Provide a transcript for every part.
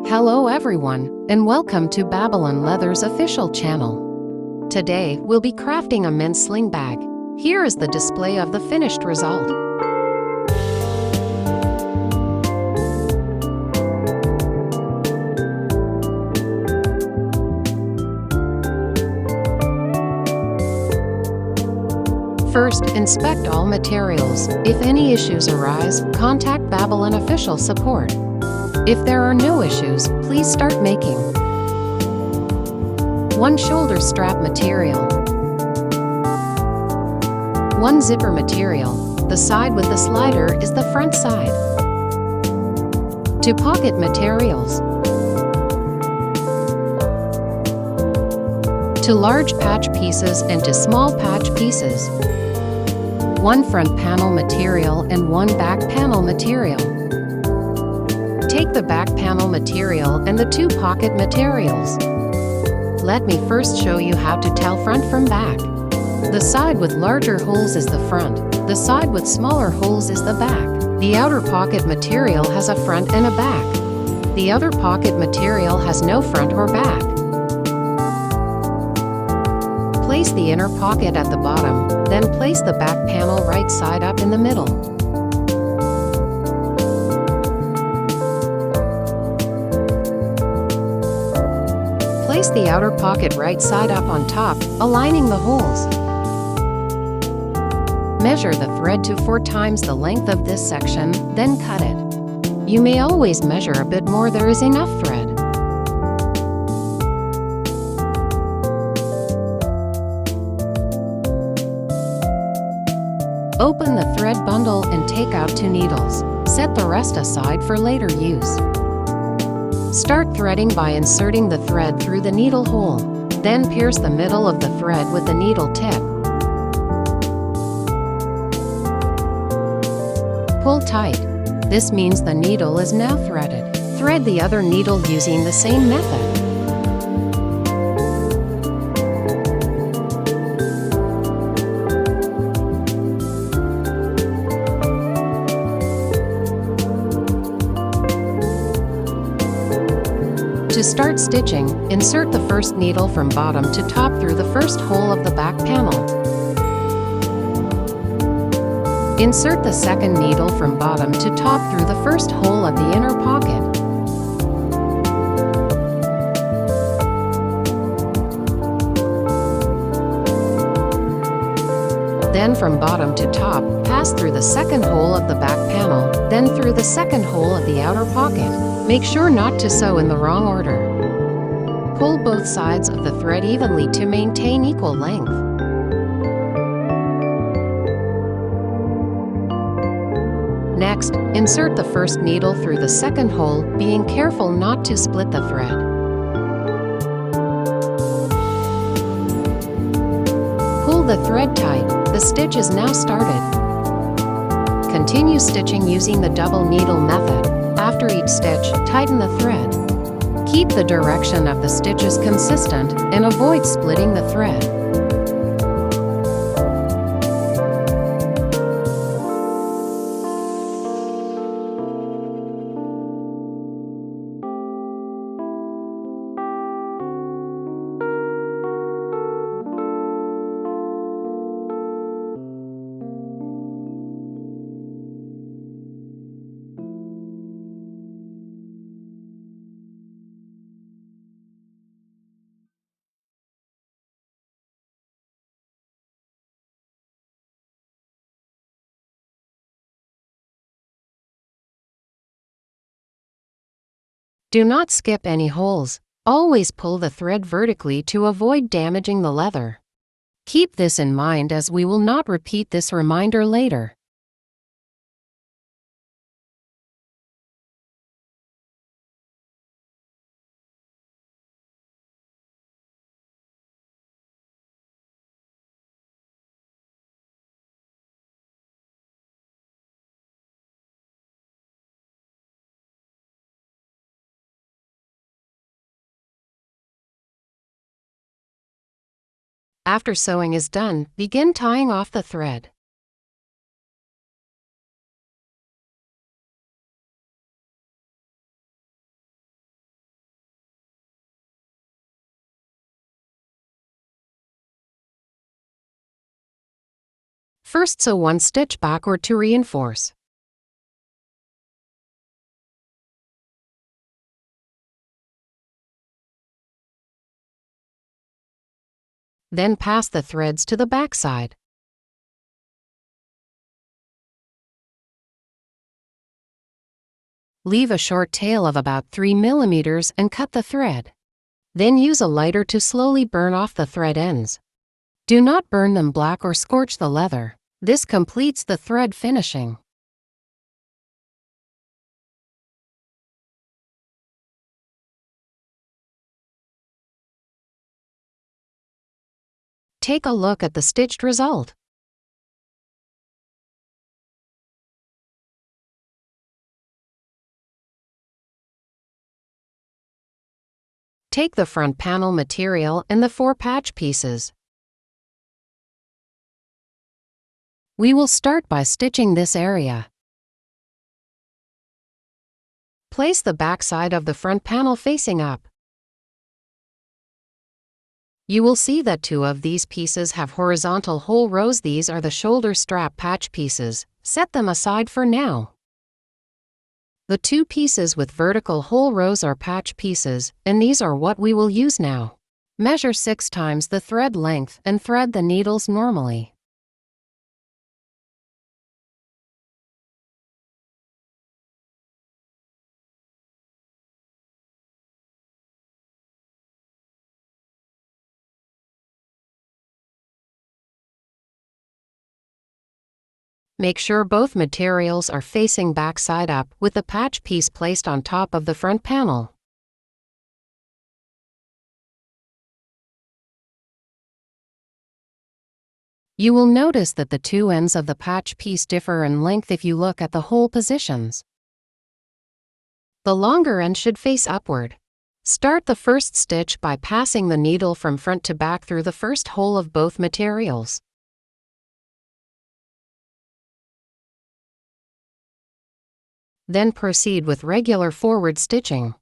Hello everyone, and welcome to Babylon Leather's official channel. Today, we'll be crafting a men's sling bag. Here is the display of the finished result. First, inspect all materials. If any issues arise, contact Babylon Official Support. If there are no issues, please start making. 1 shoulder strap material. 1 zipper material. The side with the slider is the front side. 2 pocket materials. 2 large patch pieces and 2 small patch pieces. 1 front panel material and 1 back panel material. Take the back panel material and the 2 pocket materials. Let me first show you how to tell front from back. The side with larger holes is the front. The side with smaller holes is the back. The outer pocket material has a front and a back. The other pocket material has no front or back. Place the inner pocket at the bottom, then place the back panel right side up in the middle. Place the outer pocket right side up on top, aligning the holes. Measure the thread to 4 times the length of this section, then cut it. You may always measure a bit more, there is enough thread. Open the thread bundle and take out 2 needles. Set the rest aside for later use. Start threading by inserting the thread through the needle hole. Then pierce the middle of the thread with the needle tip. Pull tight. This means the needle is now threaded. Thread the other needle using the same method. To start stitching, insert the first needle from bottom to top through the first hole of the back panel. Insert the second needle from bottom to top through the first hole of the inner pocket. Then from bottom to top, pass through the second hole of the back panel, then through the second hole of the outer pocket. Make sure not to sew in the wrong order. Pull both sides of the thread evenly to maintain equal length. Next, insert the first needle through the second hole, being careful not to split the thread. Pull the thread tight. The stitch is now started. Continue stitching using the double needle method. After each stitch, tighten the thread. Keep the direction of the stitches consistent and avoid splitting the thread. Do not skip any holes. Always pull the thread vertically to avoid damaging the leather. Keep this in mind as we will not repeat this reminder later. After sewing is done, begin tying off the thread. First, sew one stitch backward to reinforce. Then pass the threads to the back side. Leave a short tail of about 3 mm and cut the thread. Then use a lighter to slowly burn off the thread ends. Do not burn them black or scorch the leather. This completes the thread finishing. Take a look at the stitched result. Take the front panel material and the 4 patch pieces. We will start by stitching this area. Place the back side of the front panel facing up. You will see that 2 of these pieces have horizontal hole rows. These are the shoulder strap patch pieces. Set them aside for now. The 2 pieces with vertical hole rows are patch pieces, and these are what we will use now. Measure 6 times the thread length and thread the needles normally. Make sure both materials are facing back side up with the patch piece placed on top of the front panel. You will notice that the 2 ends of the patch piece differ in length if you look at the hole positions. The longer end should face upward. Start the first stitch by passing the needle from front to back through the first hole of both materials. Then proceed with regular forward stitching.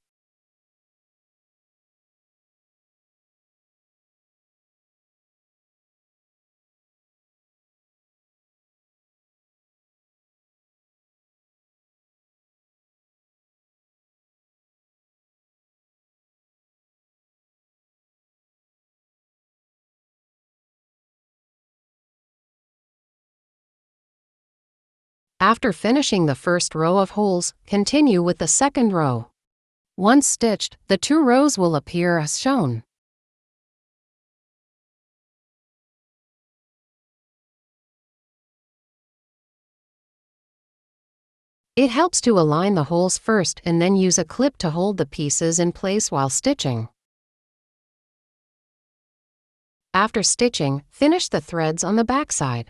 After finishing the first row of holes, continue with the second row. Once stitched, the 2 rows will appear as shown. It helps to align the holes first and then use a clip to hold the pieces in place while stitching. After stitching, finish the threads on the back side.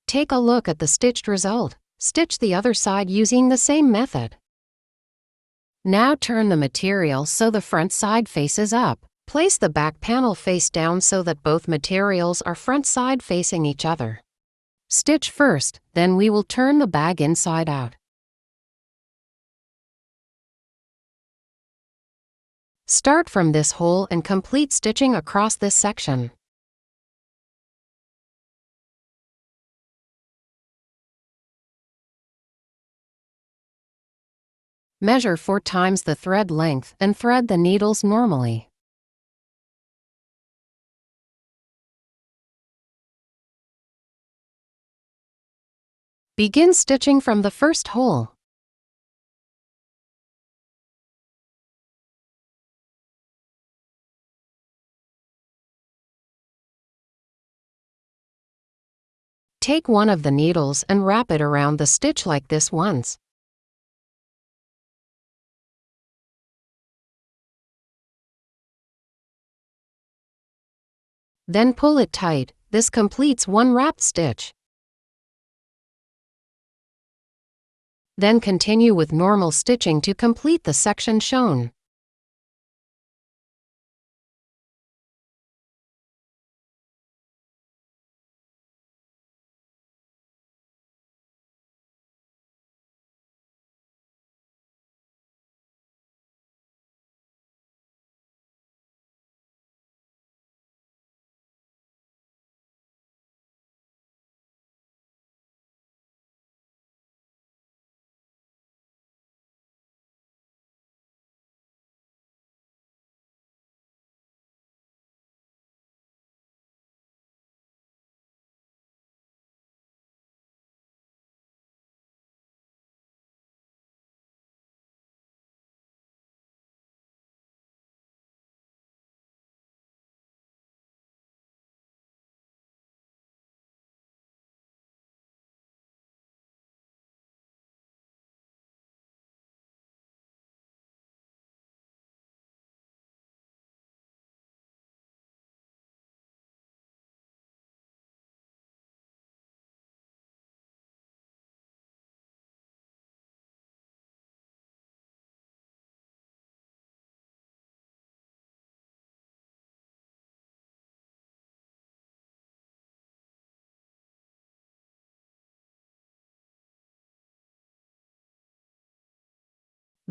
Take a look at the stitched result. Stitch the other side using the same method. Now turn the material so the front side faces up. Place the back panel face down so that both materials are front side facing each other. Stitch first, then we will turn the bag inside out. Start from this hole and complete stitching across this section. Measure 4 times the thread length and thread the needles normally. Begin stitching from the first hole. Take one of the needles and wrap it around the stitch like this once. Then pull it tight. This completes one wrapped stitch. Then continue with normal stitching to complete the section shown.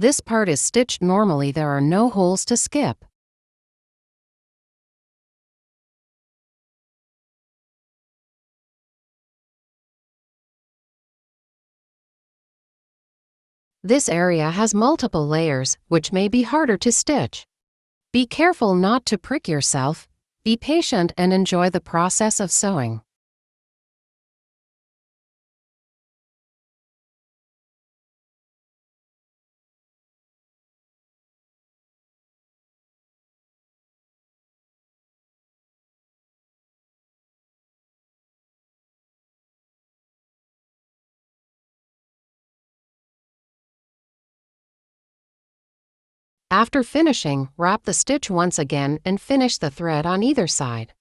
This part is stitched normally. There are no holes to skip. This area has multiple layers, which may be harder to stitch. Be careful not to prick yourself. Be patient and enjoy the process of sewing. After finishing, wrap the stitch once again and finish the thread on either side.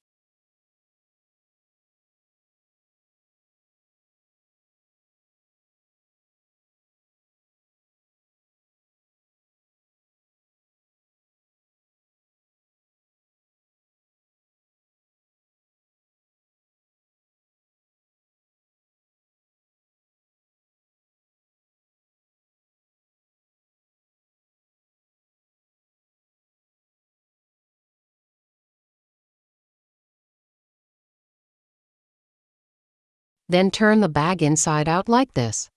Then turn the bag inside out like this.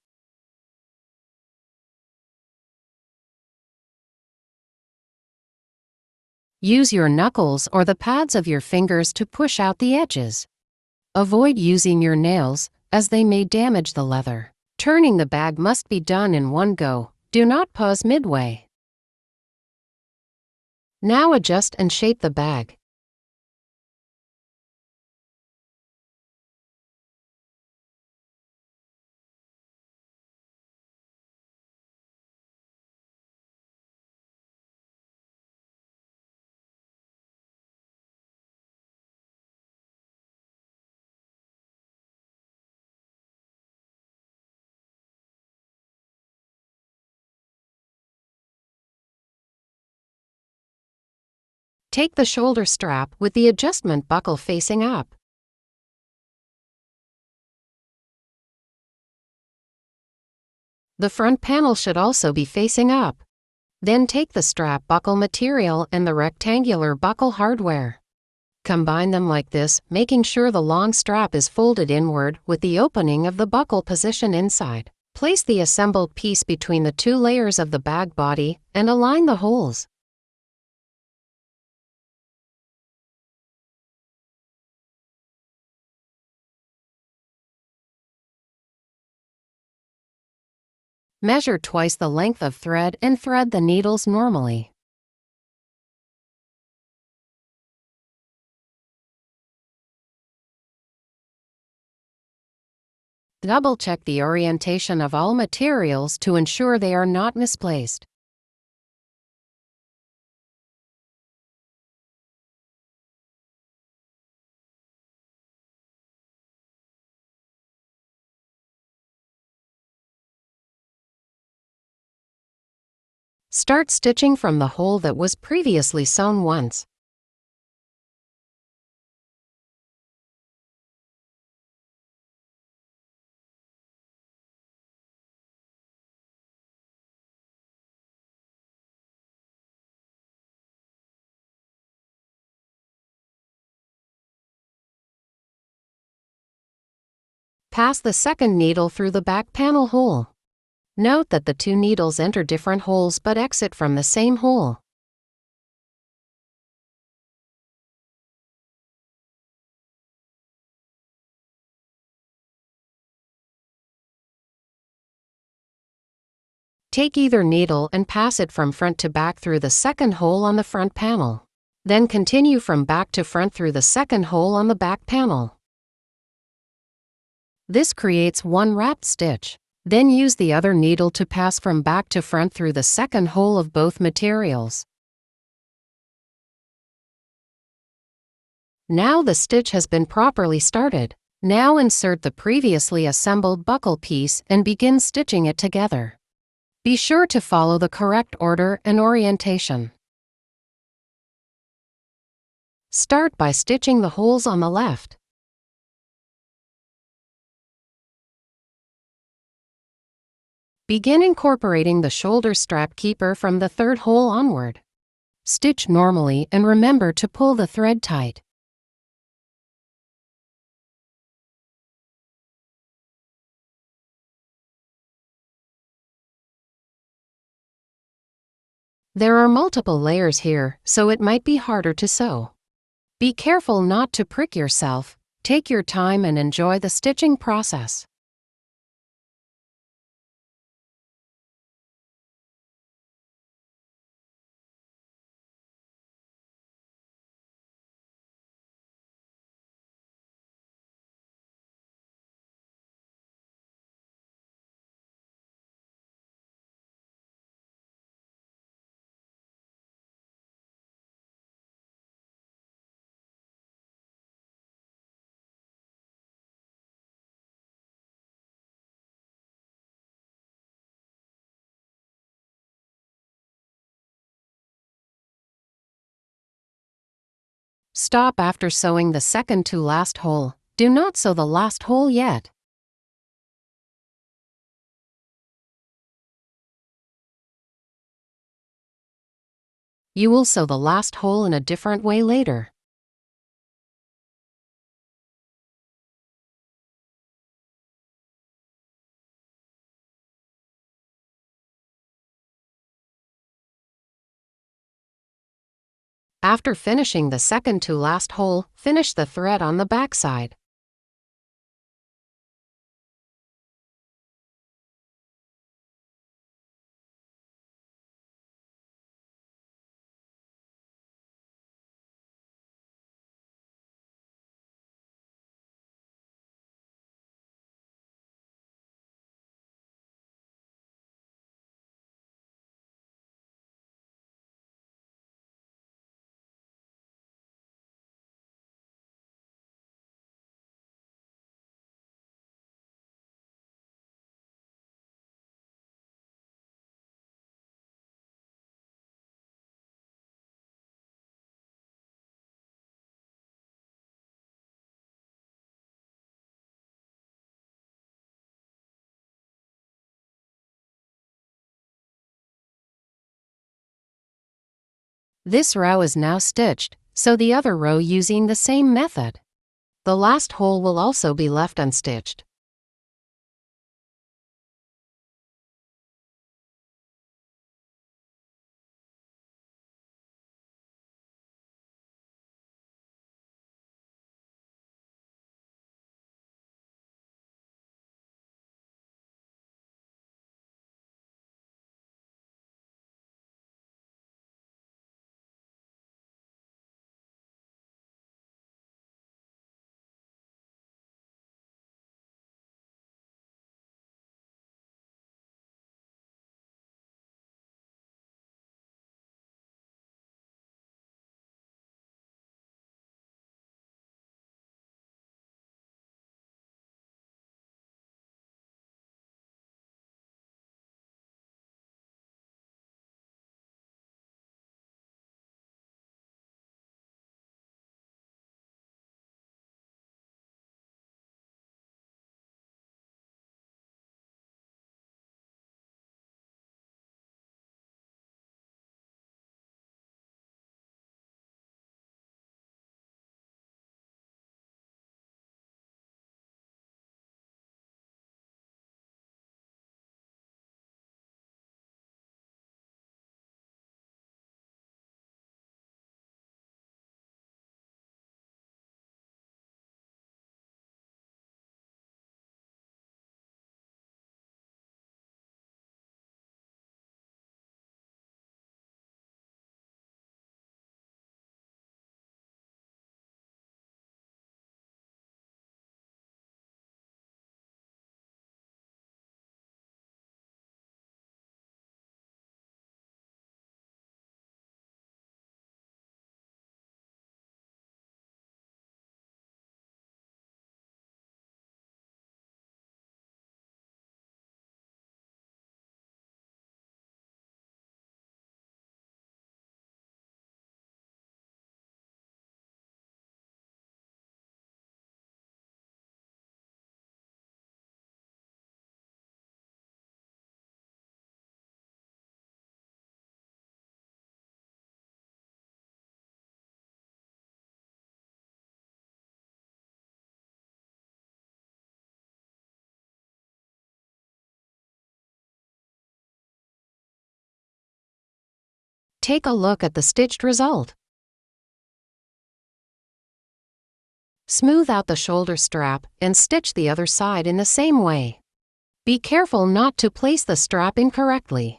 Use your knuckles or the pads of your fingers to push out the edges. Avoid using your nails, as they may damage the leather. Turning the bag must be done in one go. Do not pause midway. Now adjust and shape the bag. Take the shoulder strap with the adjustment buckle facing up. The front panel should also be facing up. Then take the strap buckle material and the rectangular buckle hardware. Combine them like this, making sure the long strap is folded inward with the opening of the buckle position inside. Place the assembled piece between the two layers of the bag body and align the holes. Measure twice the length of thread and thread the needles normally. Double-check the orientation of all materials to ensure they are not misplaced. Start stitching from the hole that was previously sewn once. Pass the second needle through the back panel hole. Note that the two needles enter different holes but exit from the same hole. Take either needle and pass it from front to back through the second hole on the front panel. Then continue from back to front through the second hole on the back panel. This creates one wrap stitch. Then use the other needle to pass from back to front through the second hole of both materials. Now the stitch has been properly started. Now insert the previously assembled buckle piece and begin stitching it together. Be sure to follow the correct order and orientation. Start by stitching the holes on the left. Begin incorporating the shoulder strap keeper from the third hole onward. Stitch normally and remember to pull the thread tight. There are multiple layers here, so it might be harder to sew. Be careful not to prick yourself. Take your time and enjoy the stitching process. Stop after sewing the second to last hole. Do not sew the last hole yet. You will sew the last hole in a different way later. After finishing the second to last hole, finish the thread on the back side. This row is now stitched, sew the other row using the same method. The last hole will also be left unstitched. Take a look at the stitched result. Smooth out the shoulder strap and stitch the other side in the same way. Be careful not to place the strap incorrectly.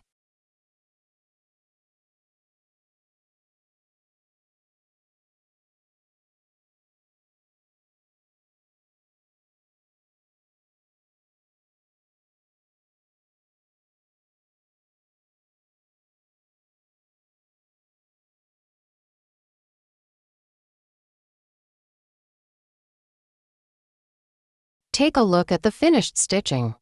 Take a look at the finished stitching.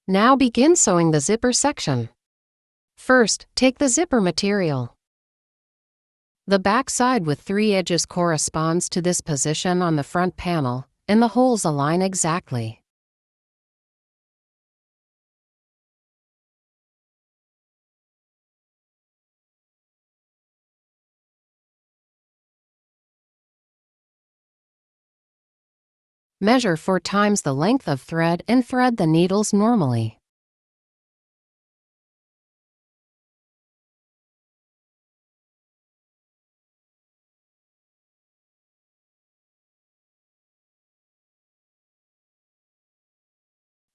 Now begin sewing the zipper section. First, take the zipper material. The back side with 3 edges corresponds to this position on the front panel, and the holes align exactly. Measure 4 times the length of thread and thread the needles normally.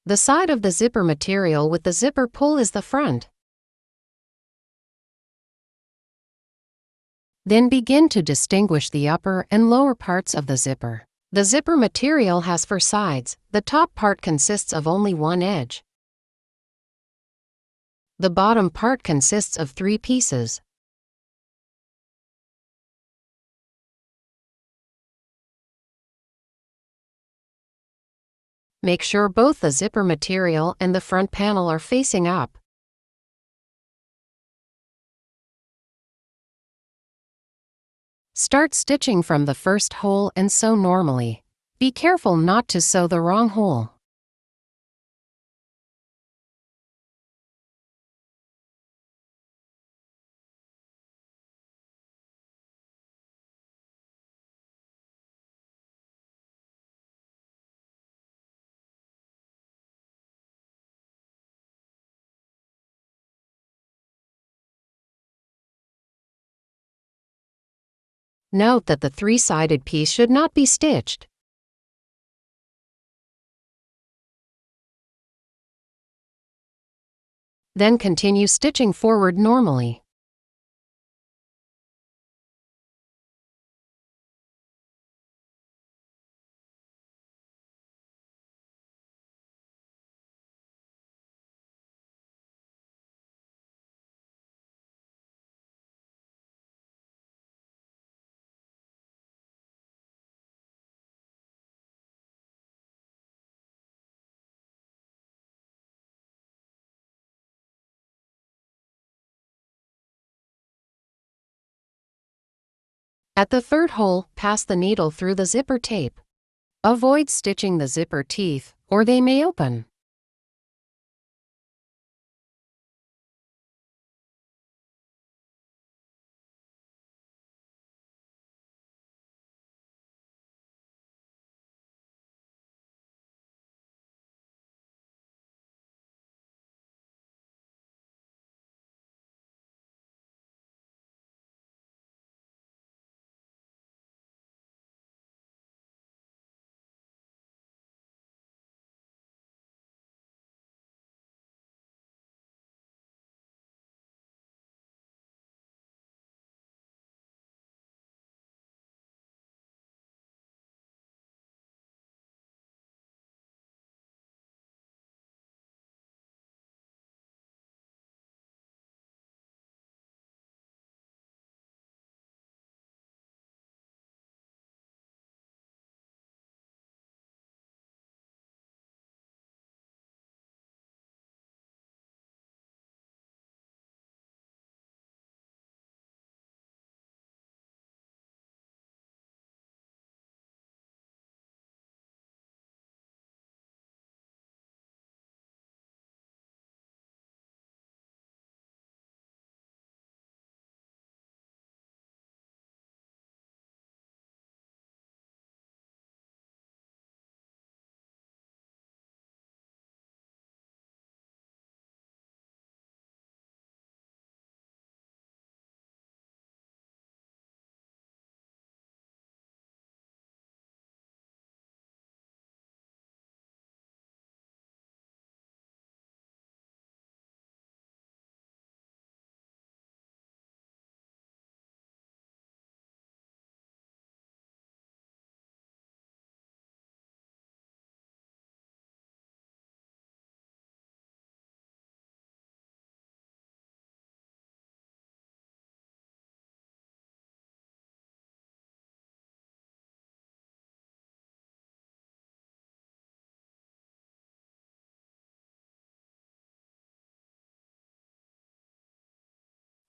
The side of the zipper material with the zipper pull is the front. Then begin to distinguish the upper and lower parts of the zipper. The zipper material has 4 sides. The top part consists of only 1 edge. The bottom part consists of 3 pieces. Make sure both the zipper material and the front panel are facing up. Start stitching from the first hole and sew normally. Be careful not to sew the wrong hole. Note that the 3-sided piece should not be stitched. Then continue stitching forward normally. At the 3rd hole, pass the needle through the zipper tape. Avoid stitching the zipper teeth, or they may open.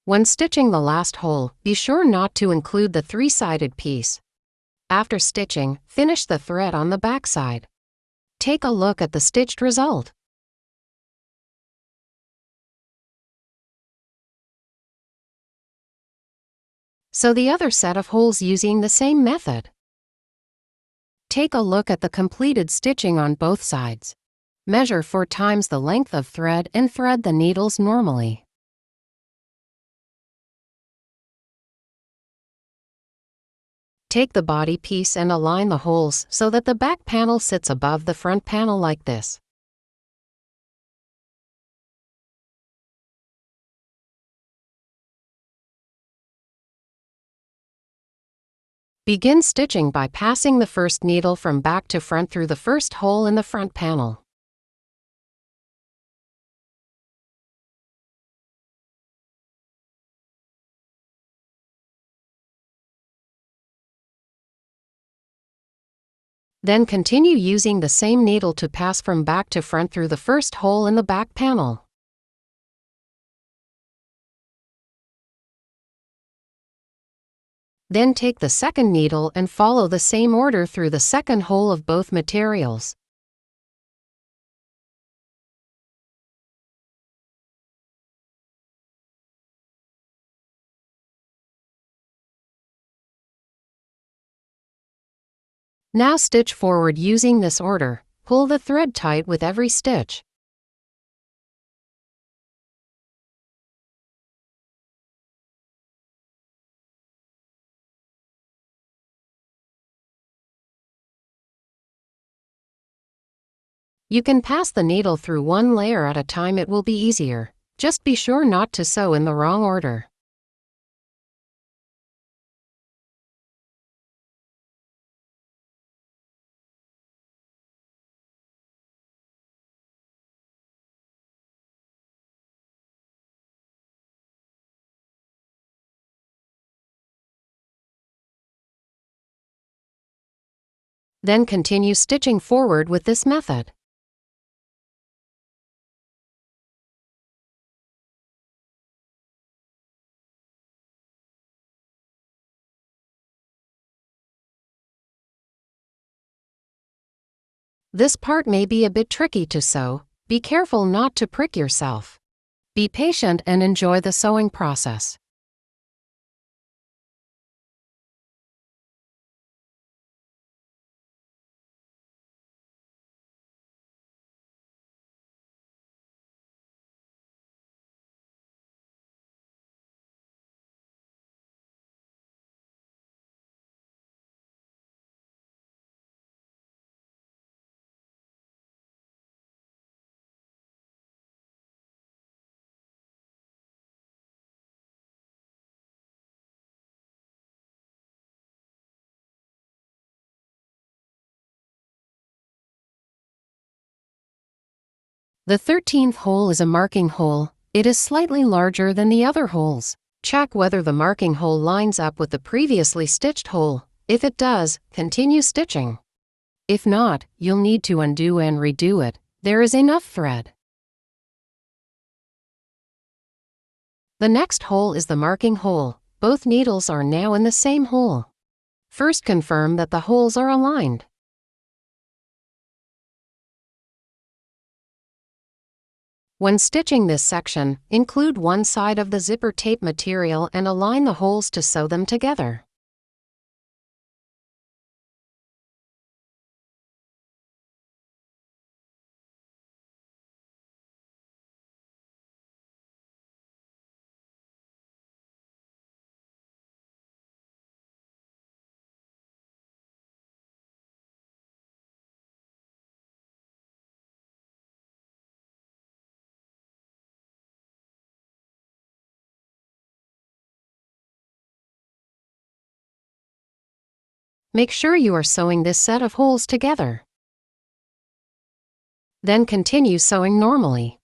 When stitching the last hole, be sure not to include the three-sided piece. After stitching, finish the thread on the back side. Take a look at the stitched result. Sew the other set of holes using the same method. Take a look at the completed stitching on both sides. Measure 4 times the length of thread and thread the needles normally. Take the body piece and align the holes so that the back panel sits above the front panel like this. Begin stitching by passing the first needle from back to front through the first hole in the front panel. Then continue using the same needle to pass from back to front through the first hole in the back panel. Then take the second needle and follow the same order through the second hole of both materials. Now stitch forward using this order. Pull the thread tight with every stitch. You can pass the needle through one layer at a time. It will be easier. Just be sure not to sew in the wrong order. Then continue stitching forward with this method. This part may be a bit tricky to sew. Be careful not to prick yourself. Be patient and enjoy the sewing process. The 13th hole is a marking hole. It is slightly larger than the other holes. Check whether the marking hole lines up with the previously stitched hole. If it does, continue stitching. If not, you'll need to undo and redo it. There is enough thread. The next hole is the marking hole. Both needles are now in the same hole. First, confirm that the holes are aligned. When stitching this section, include one side of the zipper tape material and align the holes to sew them together. Make sure you are sewing this set of holes together. Then continue sewing normally.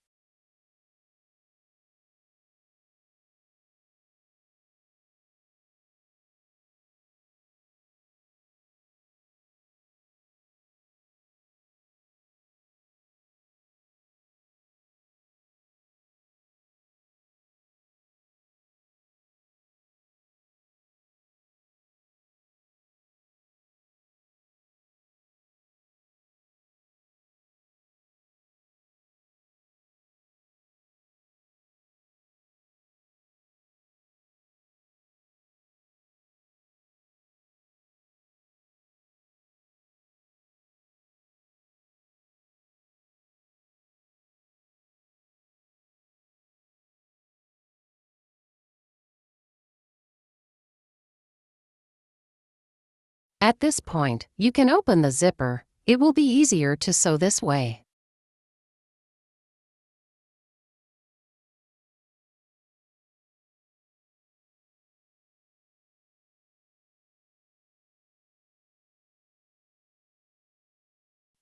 At this point, you can open the zipper. It will be easier to sew this way.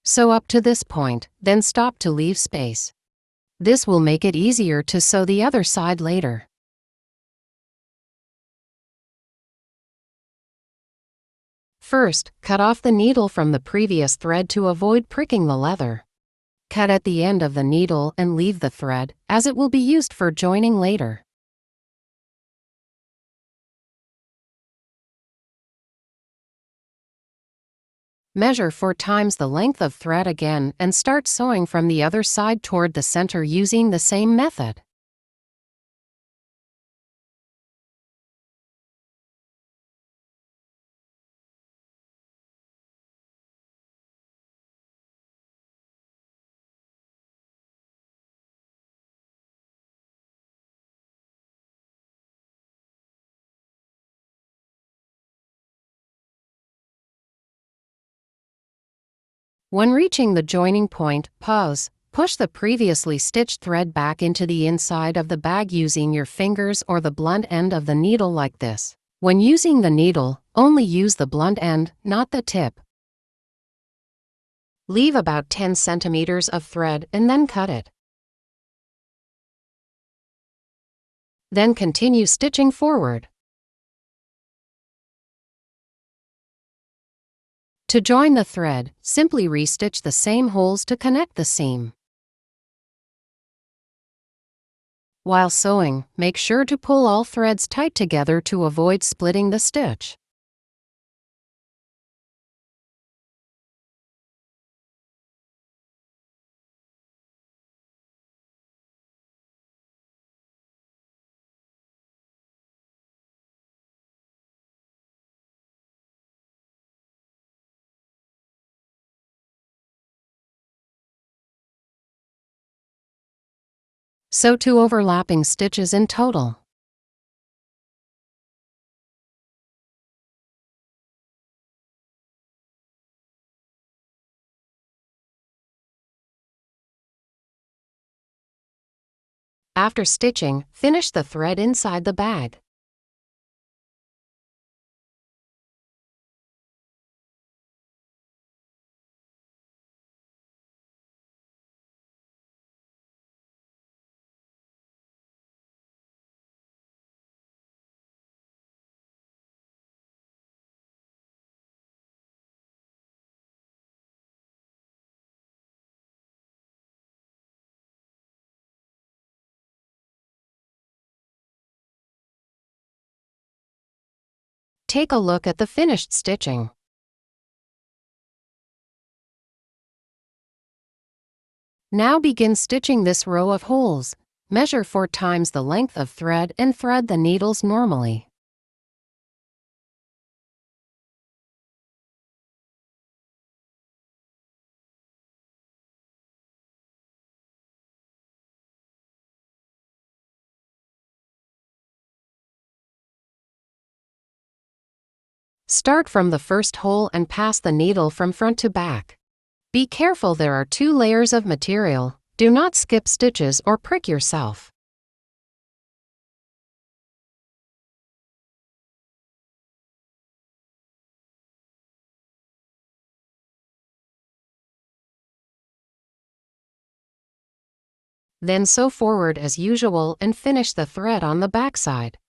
Sew up to this point, then stop to leave space. This will make it easier to sew the other side later. First, cut off the needle from the previous thread to avoid pricking the leather. Cut at the end of the needle and leave the thread, as it will be used for joining later. Measure 4 times the length of thread again and start sewing from the other side toward the center using the same method. When reaching the joining point, pause. Push the previously stitched thread back into the inside of the bag using your fingers or the blunt end of the needle like this. When using the needle, only use the blunt end, not the tip. Leave about 10 centimeters of thread and then cut it. Then continue stitching forward. To join the thread, simply restitch the same holes to connect the seam. While sewing, make sure to pull all threads tight together to avoid splitting the stitch. Sew 2 overlapping stitches in total. After stitching, finish the thread inside the bag. Take a look at the finished stitching. Now begin stitching this row of holes. Measure 4 times the length of thread and thread the needles normally. Start from the first hole and pass the needle from front to back. Be careful, there are 2 layers of material. Do not skip stitches or prick yourself. Then sew forward as usual and finish the thread on the back side.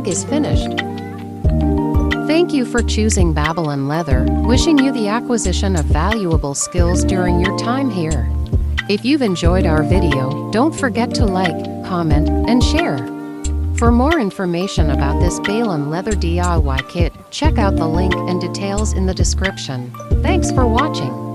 bag is finished. Thank you for choosing Babylon Leather, wishing you the acquisition of valuable skills during your time here. If you've enjoyed our video, don't forget to like, comment, and share. For more information about this Babylon Leather DIY kit, check out the link and details in the description. Thanks for watching.